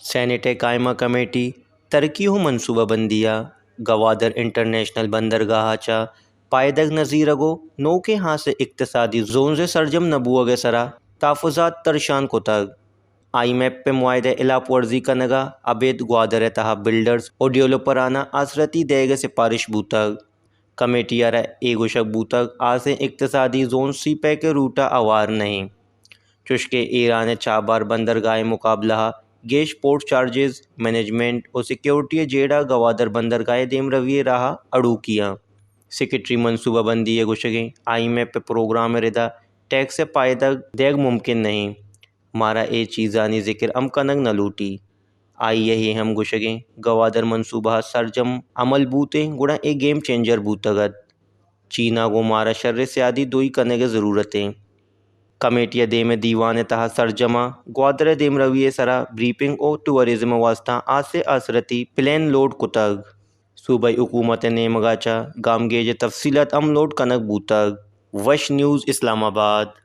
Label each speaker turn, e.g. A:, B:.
A: Saint قائمہ committee ترقی و منصوبہ بندیہ گوادر انٹرنیشنل بندرگاہ چا پائیدگ نظیرگو نو کے ہاں سے اقتصادی زون سے سرجم نبوغ سرا تحفظات ترشان کو تگ آئی میپ پہ معاہدہ الاپ ورزی کنگا ابید گوادر تہا بلڈرز اور ڈیولپرانہ آسرتی دیگ سپارش بوتگ کمیٹی ارا ایگوشک بوتگ آسے اقتصادی زون سی پے کے روٹا اوار نہیں چشکے ایران چابار بندرگاہ مقابلہ گیش پورٹ چارجز مینجمنٹ اور سیکیورٹی جیڑا گوادر بندرگاہ دیم رویے رہا اڑو کیا سیکرٹری منصوبہ بندی گوشگیں آئی میپ پہ پروگرام ردا ٹیکس سے پائیدگ دیگ ممکن نہیں مارا اے چیزانی ذکر ام کنگ نہ لوٹی آئی یہی ہم گوشگیں گوادر منصوبہ سرجم عمل بوتے گڑا اے گیم چینجر بوتگت چینا گو مارا شر سیادی دوئی کنگ ضرورتیں کمیٹی دیم دیوان تہا سرجمہ گوادر دیم رویے سرا بریفنگ او ٹورزم واسطہ آسے آسرتی پلین لوڈ کتگ صوبائی حکومت نیمگا چا گام گیج تفصیلات ام لوڈ کنک بوتگ وش نیوز اسلام آباد